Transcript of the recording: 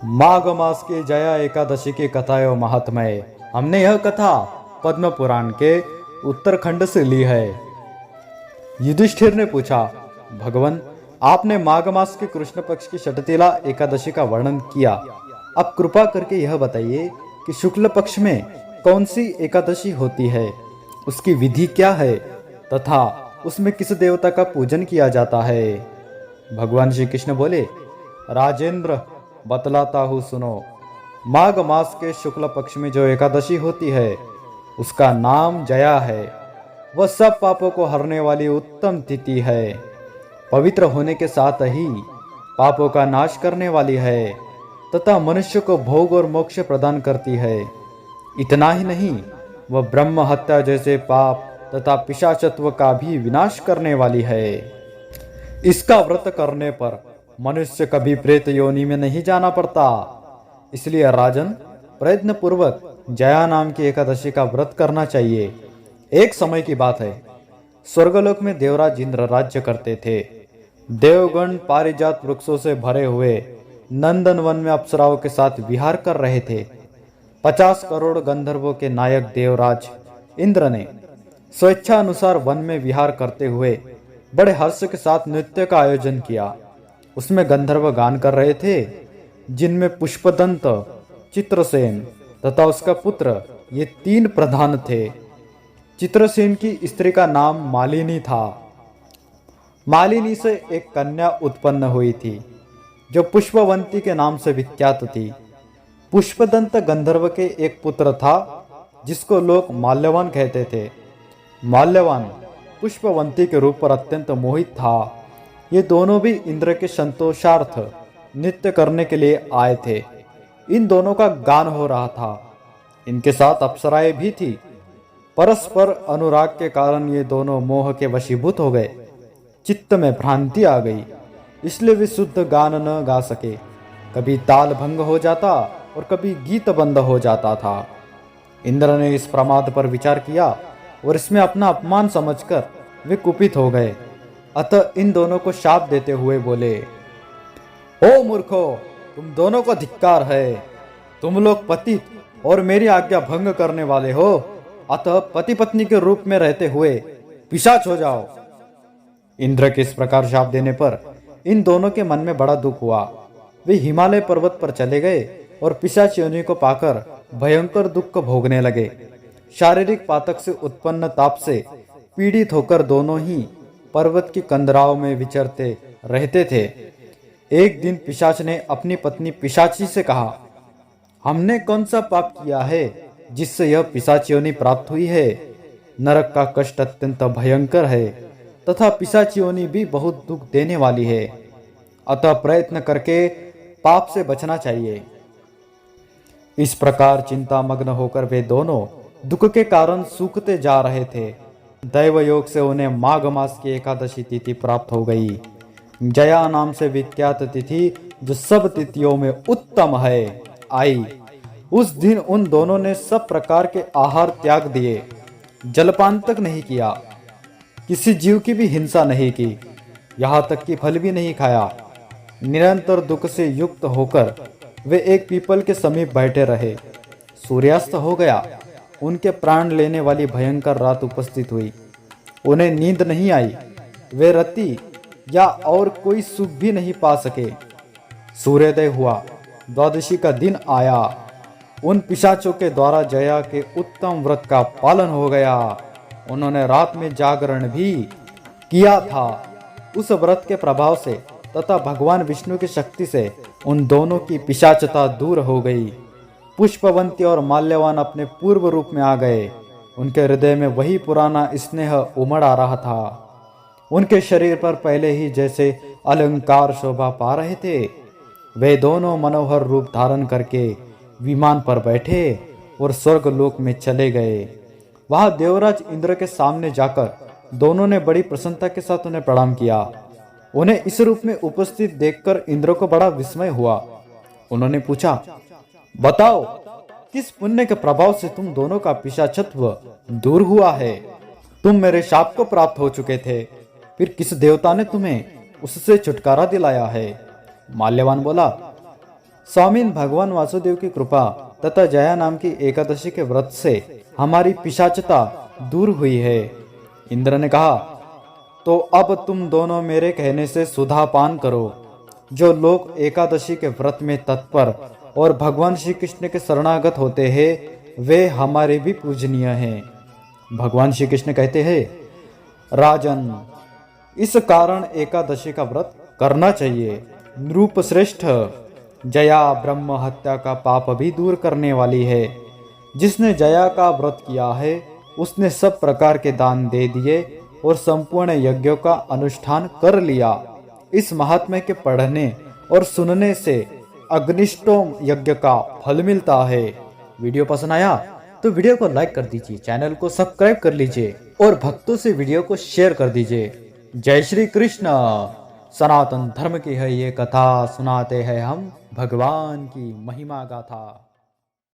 माघ मास की जया एकादशी की कथा एवं महात्म्य। हमने यह कथा पद्म पुराण के उत्तरखंड से ली है। युधिष्ठिर ने पूछा, भगवान, आपने माघ मास के कृष्ण पक्ष की षटतिला एकादशी का वर्णन किया। अब कृपा करके यह बताइए कि शुक्ल पक्ष में कौन सी एकादशी होती है, उसकी विधि क्या है तथा उसमें किस देवता का पूजन किया जाता है। भगवान श्री कृष्ण बोले, राजेंद्र, बतलाता हूँ सुनो। माघ मास के शुक्ल पक्ष में जो एकादशी होती है उसका नाम जया है। वह सब पापों को हरने वाली उत्तम तिथि है। पवित्र होने के साथ ही पापों का नाश करने वाली है तथा मनुष्य को भोग और मोक्ष प्रदान करती है। इतना ही नहीं, वह ब्रह्म हत्या जैसे पाप तथा पिशाचत्व का भी विनाश करने वाली है। इसका व्रत करने पर मनुष्य कभी प्रेत योनि में नहीं जाना पड़ता। इसलिए राजन, प्रयत्न पूर्वक जया नाम की एकादशी का व्रत करना चाहिए। एक समय की बात है, स्वर्गलोक में देवराज इंद्र राज्य करते थे। देवगण पारिजात वृक्षों से भरे हुए नंदन वन में अप्सराओं के साथ विहार कर रहे थे। 50 करोड़ गंधर्वों के नायक देवराज इंद्र ने स्वेच्छा अनुसार वन में विहार करते हुए बड़े हर्ष के साथ नृत्य का आयोजन किया। उसमें गंधर्व गान कर रहे थे, जिनमें पुष्पदंत, चित्रसेन तथा उसका पुत्र ये 3 प्रधान थे। चित्रसेन की स्त्री का नाम मालिनी था। मालिनी से एक कन्या उत्पन्न हुई थी जो पुष्पवंती के नाम से विख्यात थी। पुष्पदंत गंधर्व के एक पुत्र था जिसको लोग माल्यवान कहते थे। माल्यवान पुष्पवंती के रूप पर अत्यंत मोहित था। ये दोनों भी इंद्र के संतोषार्थ नृत्य करने के लिए आए थे। इन दोनों का गान हो रहा था। इनके साथ अप्सराएं भी थी। परस्पर अनुराग के कारण ये दोनों मोह के वशीभूत हो गए। चित्त में भ्रांति आ गई, इसलिए वे शुद्ध गान न गा सके। कभी ताल भंग हो जाता और कभी गीत बंद हो जाता था। इंद्र ने इस प्रमाद पर विचार किया और इसमें अपना अपमान समझकर वे कुपित हो गए। अतः इन दोनों को शाप देते हुए बोले, ओ मूर्खो, तुम दोनों को धिक्कार है। तुम लोग पतित और मेरी आज्ञा भंग करने वाले हो। अतः पति पत्नी के रूप में रहते हुए पिशाच हो जाओ। इंद्र के इस प्रकार शाप देने पर इन दोनों के मन में बड़ा दुख हुआ। वे हिमालय पर्वत पर चले गए और पिशाच योनि को पाकर भयंकर दुख भोगने लगे। शारीरिक पातक से उत्पन्न ताप से पीड़ित होकर दोनों ही पर्वत की कंदराओं में विचरते रहते थे। एक दिन पिशाच ने अपनी पत्नी पिशाची से कहा, हमने कौन सा पाप किया है जिससे यह पिशाच योनि प्राप्त हुई है। नरक का कष्ट अत्यंत भयंकर है तथा पिशाच योनि भी बहुत दुख देने वाली है। अतः प्रयत्न करके पाप से बचना चाहिए। इस प्रकार चिंतामग्न होकर वे दोनों दुख के कारण सूखते जा रहे थे। दैव योग से उन्हें माघ मास की एकादशी तिथि प्राप्त हो गई। जया नाम से विख्यात तिथि, जो सब तिथियों में उत्तम है, आई। उस दिन उन दोनों ने सब प्रकार के आहार त्याग दिए, जलपान तक नहीं किया, किसी जीव की भी हिंसा नहीं की, यहाँ तक कि फल भी नहीं खाया। निरंतर दुख से युक्त होकर वे एक पीपल के समीप बैठे रहे। सूर्यास्त हो गया। उनके प्राण लेने वाली भयंकर रात उपस्थित हुई। उन्हें नींद नहीं आई। वे रति या और कोई सुख भी नहीं पा सके। सूर्योदय हुआ। द्वादशी का दिन आया। उन पिशाचों के द्वारा जया के उत्तम व्रत का पालन हो गया। उन्होंने रात में जागरण भी किया था। उस व्रत के प्रभाव से तथा भगवान विष्णु की शक्ति से उन दोनों की पिशाचता दूर हो गई। पुष्पवंती और माल्यवान अपने पूर्व रूप में आ गए। उनके हृदय में वही पुराना स्नेह उमड़ आ रहा था। उनके शरीर पर पहले ही जैसे अलंकार शोभा पा रहे थे। वे दोनों मनोहर रूप धारण करके विमान पर बैठे और स्वर्ग लोक में चले गए। वहां देवराज इंद्र के सामने जाकर दोनों ने बड़ी प्रसन्नता के साथ उन्हें प्रणाम किया। उन्हें इस रूप में उपस्थित देखकर इंद्र को बड़ा विस्मय हुआ। उन्होंने पूछा, बताओ, किस पुण्य के प्रभाव से तुम दोनों का पिशाचत्व दूर हुआ है। तुम मेरे शाप को प्राप्त हो चुके थे, फिर किस देवता ने तुम्हें उससे छुटकारा दिलाया है। माल्यवान बोला, स्वामीन भगवान वासुदेव की कृपा तथा जया नाम की एकादशी के व्रत से हमारी पिशाचता दूर हुई है। इंद्र ने कहा, तो अब तुम दोनों मेरे कहने से सुधा पान करो। जो लोग एकादशी के व्रत में तत्पर और भगवान श्री कृष्ण के शरणागत होते हैं वे हमारे भी पूजनीय हैं। भगवान श्री कृष्ण कहते हैं, राजन, इस कारण एकादशी का व्रत करना चाहिए। नृप श्रेष्ठ, जया ब्रह्म हत्या का पाप भी दूर करने वाली है। जिसने जया का व्रत किया है उसने सब प्रकार के दान दे दिए और संपूर्ण यज्ञों का अनुष्ठान कर लिया। इस महात्म्य के पढ़ने और सुनने से अग्निष्टोम यज्ञ का फल मिलता है। वीडियो पसंद आया तो वीडियो को लाइक कर दीजिए, चैनल को सब्सक्राइब कर लीजिए और भक्तों से वीडियो को शेयर कर दीजिए। जय श्री कृष्ण। सनातन धर्म की है ये कथा, सुनाते हैं हम भगवान की महिमा गाथा।